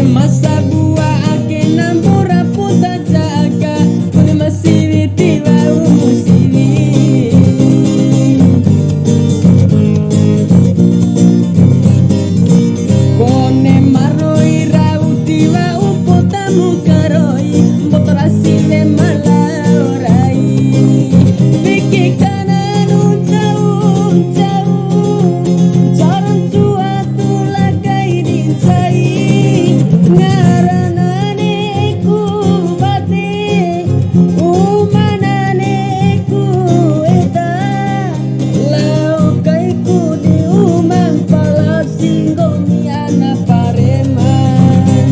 masa buah ake nampura puta jaga kone masiri tiba umusiri kone maroi rauti wa upota mukaroi motor asile malaorai Biki kanan jauh jalan suatu lagai dincai ngaranane ku bate umanane ku eta laukai ku di umang pala singgomi ana pareman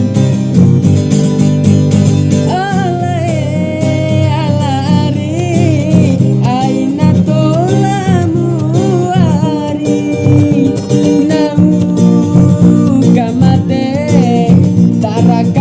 alari aina tolamu ari namu kamate taraka